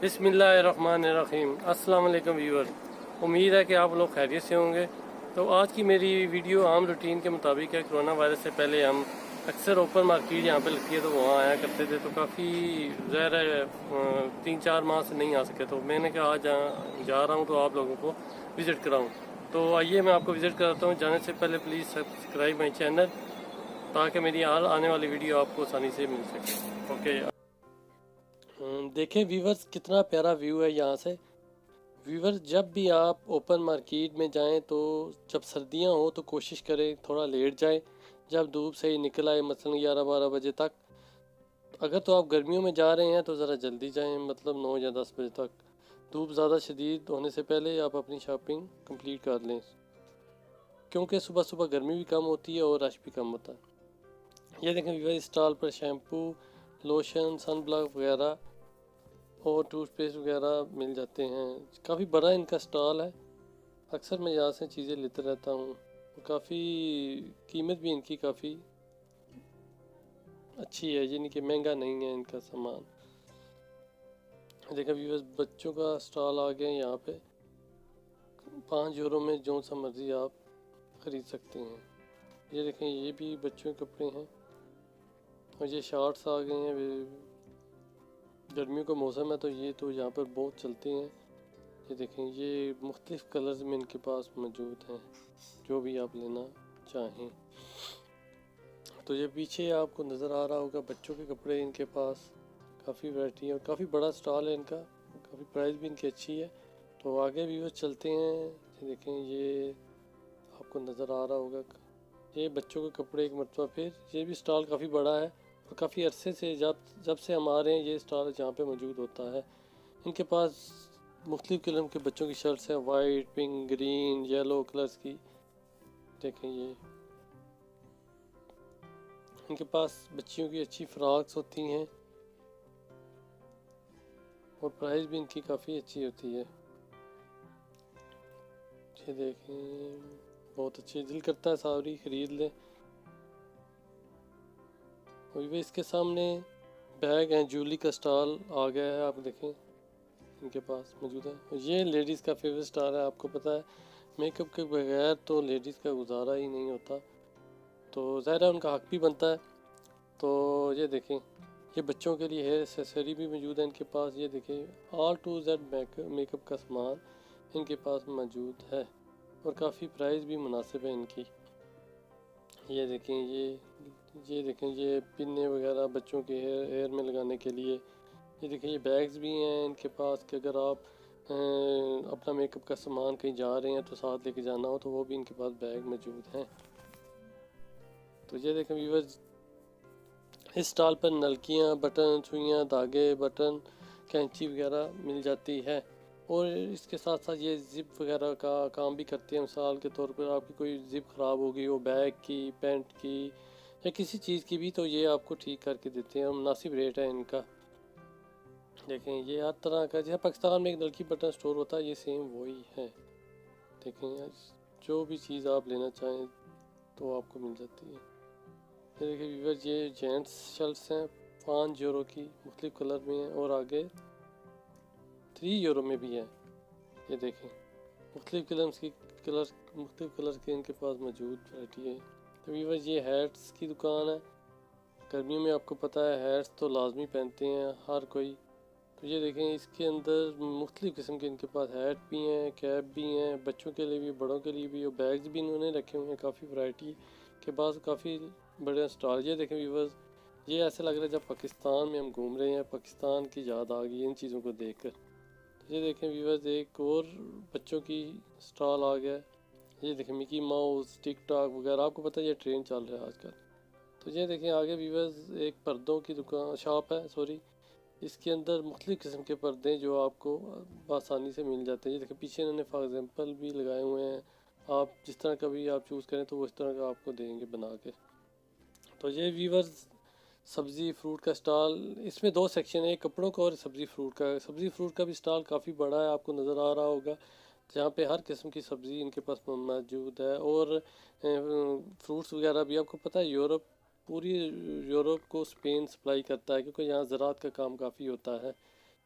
बिस्मिल्लाहिर्रहमानिर्रहीम। अस्सलाम वालेकुम व्यूअर, उम्मीद है कि आप लोग खैरियत से होंगे। तो आज की मेरी वीडियो आम रूटीन के मुताबिक है। कोरोना वायरस से पहले हम अक्सर ओपन मार्केट यहाँ पे लगती है तो वहाँ आया करते थे, तो काफ़ी ज़ाहिर है 3-4 माह से नहीं आ सके, तो मैंने कहा आज जा रहा हूँ तो आप लोगों को विज़िट कराऊँ। तो आइए मैं आपको विज़िट कराता हूँ। जाने से पहले प्लीज़ सब्सक्राइब माई चैनल, ताकि मेरी आने वाली वीडियो आपको आसानी से मिल सके। ओके, देखें व्यूवर्स, कितना प्यारा व्यू है यहाँ से। व्यूवर्स, जब भी आप ओपन मार्केट में जाएं तो जब सर्दियाँ हो तो कोशिश करें थोड़ा लेट जाएं, जब धूप सही निकल आए, मसलन 11-12 बजे तक। अगर तो आप गर्मियों में जा रहे हैं तो ज़रा जल्दी जाएं, मतलब 9 या 10 बजे तक। धूप ज़्यादा शदीद होने से पहले आप अपनी शॉपिंग कंप्लीट कर लें, क्योंकि सुबह सुबह गर्मी भी कम होती है और रश भी कम होता है। ये देखें व्यूवर्स, स्टॉल पर शैम्पू, लोशन, सन ब्लॉक वगैरह और टूथपेस्ट वगैरह मिल जाते हैं। काफ़ी बड़ा इनका स्टॉल है। अक्सर मैं यहाँ से चीज़ें लेते रहता हूँ। काफ़ी कीमत भी इनकी काफ़ी अच्छी है, यानी कि महंगा नहीं है इनका सामान। देखा व्यूअर्स, बच्चों का स्टॉल आ गया यहाँ पे। 5 यूरो में जो सा मर्ज़ी आप ख़रीद सकते हैं। ये देखें, ये भी बच्चों के कपड़े हैं और ये शॉर्ट्स आ गए हैं। गर्मियों का मौसम है तो ये तो यहाँ पर बहुत चलते हैं। ये देखें, ये मुख्तलिफ़ कलर्स में इनके पास मौजूद हैं, जो भी आप लेना चाहें। तो ये पीछे आपको नज़र आ रहा होगा बच्चों के कपड़े, इनके पास काफ़ी वैरायटी है और काफ़ी बड़ा स्टॉल है इनका। काफ़ी प्राइस भी इनकी अच्छी है। तो आगे भी वो चलते हैं। ये देखें, ये आपको नज़र आ रहा होगा, ये बच्चों के कपड़े एक मरतबा फिर। ये भी स्टॉल काफ़ी बड़ा है और काफ़ी अरसे से जब से हम आ रहे हैं ये स्टॉल यहाँ पे मौजूद होता है। इनके पास मुख्तलिफ़ किस्म के बच्चों की शर्ट्स हैं, white, pink, green, yellow colours की। देखें, ये इनके पास बच्चियों की अच्छी फ्रॉक्स होती हैं और प्राइस भी इनकी काफ़ी अच्छी होती है। ये देखें, बहुत अच्छी, दिल करता है सारी ख़रीद लें। और भी इसके सामने बैग हैं, जूली का स्टॉल आ गया है, आप देखें इनके पास मौजूद है। और ये लेडीज़ का फेवरेट स्टार है। आपको पता है मेकअप के बगैर तो लेडीज़ का गुजारा ही नहीं होता, तो ज़ाहिर है उनका हक भी बनता है। तो ये देखें, ये बच्चों के लिए हेयर एक्सेसरी भी मौजूद है इनके पास। ये देखें, ऑल टू जेड मेकअप का सामान इनके पास मौजूद है और काफ़ी प्राइस भी मुनासिब है इनकी। ये देखें, ये देखें, ये पिन्ने वगैरह बच्चों के हेयर में लगाने के लिए। ये देखें, ये बैग्स भी हैं इनके पास कि अगर आप अपना मेकअप का सामान कहीं जा रहे हैं तो साथ लेके जाना हो तो वो भी इनके पास बैग मौजूद हैं। तो ये देखें व्यूअर्स, इस स्टॉल पर नलकियाँ, बटन, सुइयाँ, धागे, बटन, कैंची वगैरह मिल जाती है और इसके साथ साथ ये ज़िप वगैरह का काम भी करते हैं। मिसाल के तौर पर आपकी कोई ज़िप ख़राब हो गई हो, बैग की, पैंट की या किसी चीज़ की भी, तो ये आपको ठीक करके देते हैं और मुनासिब रेट है इनका। देखें, ये हर तरह का, जैसे पाकिस्तान में एक नलकी बटन स्टोर होता है, ये सेम वही है। देखें, जो भी चीज़ आप लेना चाहें तो आपको मिल जाती है। ये देखिए व्यूअर्स, ये जेंट्स शर्ट्स हैं 5 यूरो की, मुख्तलिफ़ कलर में हैं और आगे 3 यूरो में भी है। ये देखें, मुख्तलिफ़ कलर के इनके पास मौजूद वैरायटी है। तो व्यूअर्स, ये हैट्स की दुकान है। गर्मियों में आपको पता है हैट्स तो लाजमी पहनते हैं हर कोई। तो ये देखें, इसके अंदर मुख्तलिफ़ किस्म के इनके पास हैट भी हैं, कैप भी हैं, बच्चों के लिए भी, बड़ों के लिए भी, और बैग्स भी इन्होंने रखे हुए हैं काफ़ी वैरायटी के पास। काफ़ी बड़े स्टॉल। ये देखें व्यूअर्स, ये ऐसे लग रहा है जब पाकिस्तान में हम घूम रहे हैं, पाकिस्तान की याद आ गई इन चीज़ों को देखकर। तो ये देखें व्यूअर्स, एक और बच्चों की स्टॉल आ गया। ये देखें, मिकी माउस, टिक टॉक वगैरह, आपको पता है ये ट्रेंड चल रहा है आजकल। तो ये देखें आगे व्यूअर्स, एक पर्दों की दुकान शॉप है, सॉरी। इसके अंदर मुख्तलिफ़ किस्म के पर्दे जो आपको आसानी से मिल जाते हैं। ये देखिए, पीछे इन्होंने फॉर एग्ज़ाम्पल भी लगाए हुए हैं। आप जिस तरह का भी आप चूज़ करें तो वो इस तरह का आपको देंगे बना के। तो ये व्यूअर्स, सब्ज़ी फ्रूट का स्टॉल, इसमें 2 सेक्शन है, कपड़ों का और सब्ज़ी फ्रूट का। सब्ज़ी फ्रूट का भी स्टॉल काफ़ी बड़ा है, आपको नज़र आ रहा होगा, जहाँ पे हर किस्म की सब्ज़ी इनके पास मौजूद है। और फ्रूट्स वगैरह भी। आपको पता है पूरी यूरोप को स्पेन सप्लाई करता है, क्योंकि यहाँ ज़राअत का काम काफ़ी होता है।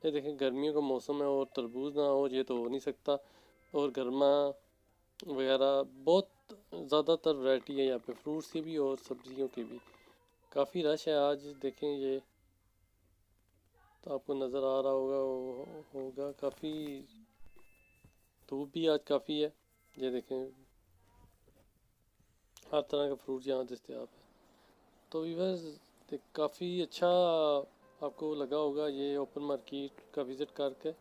ये देखें गर्मियों का मौसम है और तरबूज ना हो ये तो हो नहीं सकता। और गर्मा वगैरह बहुत ज़्यादातर वैरायटी है यहाँ पे, फ्रूट्स की भी और सब्जियों की भी। काफ़ी रश है आज, देखें ये तो आपको नज़र आ रहा होगा काफ़ी धूप भी आज काफ़ी है। ये देखें हर तरह का फ्रूट यहाँ दस्तयाब है। तो वीवर्स काफ़ी अच्छा आपको लगा होगा ये ओपन मार्केट का विज़िट करके।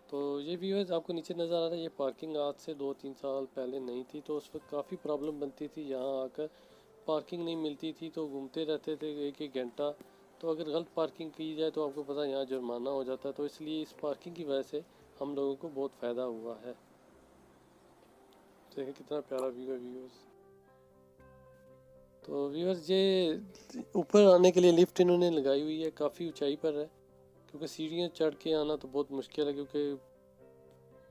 तो ये व्यूअर्स आपको नीचे नज़र आ रहा है, ये पार्किंग आज से 2-3 साल पहले नहीं थी, तो उस वक्त काफ़ी प्रॉब्लम बनती थी। यहाँ आकर पार्किंग नहीं मिलती थी तो घूमते रहते थे एक एक घंटा। तो अगर गलत पार्किंग की जाए तो आपको पता है यहाँ जुर्माना हो जाता है। तो इसलिए इस पार्किंग की वजह से हम लोगों को बहुत फ़ायदा हुआ है। देखिए कितना प्यारा व्यू है व्यूअर्स। तो व्यूअर्स ये ऊपर आने के लिए लिफ्ट इन्होंने लगाई हुई है, काफ़ी ऊंचाई पर है, क्योंकि सीढ़ियाँ चढ़ के आना तो बहुत मुश्किल है, क्योंकि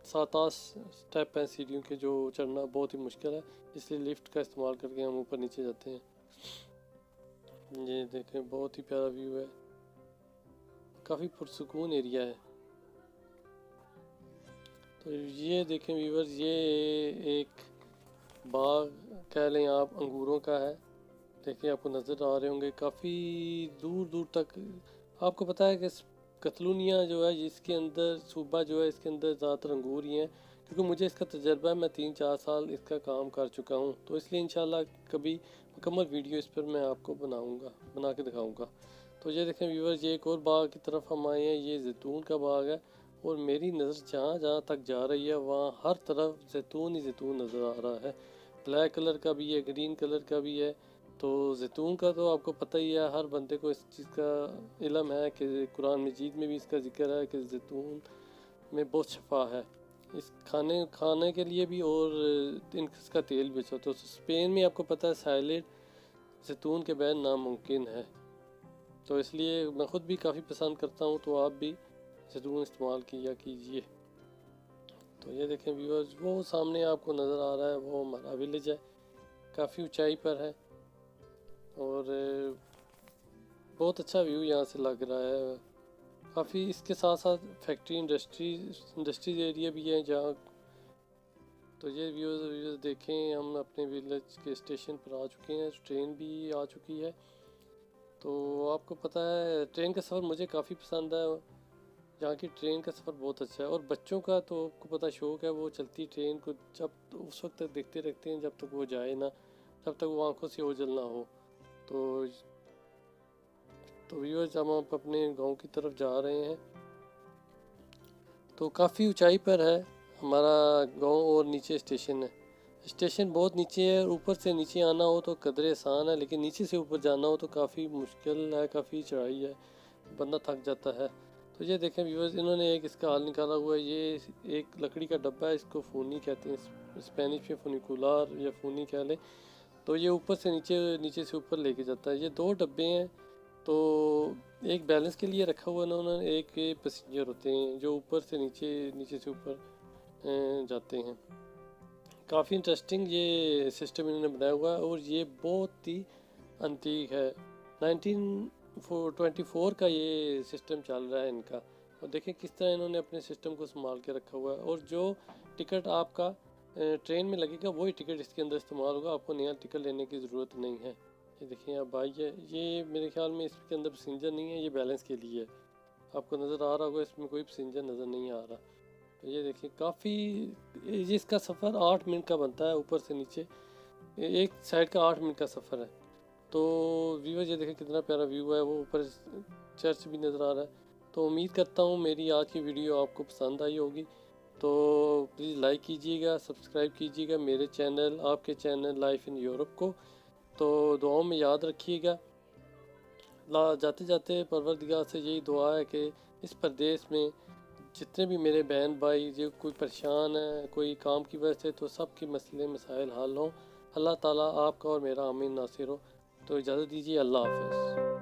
7-8 स्टेप हैं सीढ़ियों के जो चढ़ना बहुत ही मुश्किल है। इसलिए लिफ्ट का इस्तेमाल करके हम ऊपर नीचे जाते हैं। ये देखें बहुत ही प्यारा व्यू है, काफ़ी पुरसुकून एरिया है। तो ये देखें व्यूअर्स, ये एक बाग कह लें आप, अंगूरों का है। देखिए आपको नज़र आ रहे होंगे काफ़ी दूर दूर तक। आपको पता है कि कतलूनिया जो है इसके अंदर सूबा जो है इसके अंदर ज़्यादातर अंगूर ही हैं, क्योंकि मुझे इसका तजर्बा है, मैं 3-4 साल इसका काम कर चुका हूँ। तो इसलिए इंशाल्लाह कभी मुकम्मल वीडियो इस पर मैं आपको बना के दिखाऊँगा। तो ये देखें व्यूअर्स, ये एक और बाग की तरफ हम आए हैं, ये जैतून का बाग है। और मेरी नज़र जहाँ जहाँ तक जा रही है वहाँ हर तरफ जैतून ही जैतून नज़र आ रहा है। ब्लैक कलर का भी है, ग्रीन कलर का भी है। तो जैतून का तो आपको पता ही है, हर बंदे को इस चीज़ का इल्म है कि कुरान मजीद में भी इसका जिक्र है कि जैतून में बहुत शफा है। इस खाने के लिए भी, और इसका तेल भी अच्छा। तो स्पेन में आपको पता है सैलेड जैतून के बैन नामुमकिन है। तो इसलिए मैं ख़ुद भी काफ़ी पसंद करता हूँ, तो आप भी जैतून इस्तेमाल किया कीजिए। तो ये देखें व्यूअर्स, वो सामने आपको नज़र आ रहा है वो हमारा विलेज है, काफ़ी ऊंचाई पर है और बहुत अच्छा व्यू यहाँ से लग रहा है। काफ़ी इसके साथ साथ फैक्ट्री इंडस्ट्रीज एरिया भी है जहाँ। तो ये व्यूज़ देखें, हम अपने विलेज के स्टेशन पर आ चुके हैं, ट्रेन भी आ चुकी है। तो आपको पता है ट्रेन का सफ़र मुझे काफ़ी पसंद है, यहाँ की ट्रेन का सफ़र बहुत अच्छा है। और बच्चों का तो आपको पता शौक़ है, वो चलती ट्रेन को जब तो उस वक्त तक देखते रहते हैं जब तक वो जाए ना, जब तक वो आंखों से ओझल ना हो। तो व्यूअर्स, हम अपने गांव की तरफ जा रहे हैं। तो काफ़ी ऊंचाई पर है हमारा गांव और नीचे स्टेशन है। स्टेशन बहुत नीचे है, ऊपर से नीचे आना हो तो कदरे आसान है, लेकिन नीचे से ऊपर जाना हो तो काफ़ी मुश्किल है, काफ़ी चढ़ाई है, बंदा थक जाता है। तो ये देखें व्यूअर्स, इन्होंने एक इसका हाल निकाला हुआ है। ये एक लकड़ी का डब्बा है, इसको फूनी कहते हैं, स्पेनिश में फुनिकुलर या फूनी कह लें। तो ये ऊपर से नीचे से ऊपर लेके जाता है। ये 2 डब्बे हैं, तो एक बैलेंस के लिए रखा हुआ है उन्होंने, एक पैसेंजर होते हैं जो ऊपर से नीचे से ऊपर जाते हैं। काफ़ी इंटरेस्टिंग ये सिस्टम इन्होंने बनाया हुआ है और ये बहुत ही अंटीक है। 1924 का ये सिस्टम चल रहा है इनका। और देखिए किस तरह इन्होंने अपने सिस्टम को संभाल के रखा हुआ है। और जो टिकट आपका ट्रेन में लगेगा वही टिकट इसके अंदर इस्तेमाल होगा, आपको नया टिकट लेने की ज़रूरत नहीं है। ये देखिए आप भाई है, ये मेरे ख्याल में इसके अंदर पैसेंजर नहीं है, ये बैलेंस के लिए है। आपको नज़र आ रहा होगा इसमें कोई पैसेंजर नज़र नहीं आ रहा। तो ये देखिए काफ़ी, इसका सफ़र 8 मिनट का बनता है, ऊपर से नीचे एक साइड का 8 मिनट का सफ़र है। तो व्यू ये देखिए कितना प्यारा व्यू है, वो ऊपर चर्च भी नज़र आ रहा है। तो उम्मीद करता हूँ मेरी आज की वीडियो आपको पसंद आई होगी। तो प्लीज़ लाइक कीजिएगा, सब्सक्राइब कीजिएगा मेरे चैनल, आपके चैनल लाइफ इन यूरोप को। तो दुआओं में याद रखिएगा। जाते जाते परवरदिगार से यही दुआ है कि इस प्रदेश में जितने भी मेरे बहन भाई जो कोई परेशान है कोई काम की वजह से, तो सब के मसले मसाइल हल हों। अल्लाह ताला आपका और मेरा आमीन नासिर हो। तो इजाज़त दीजिए, अल्लाह हाफ़िज़।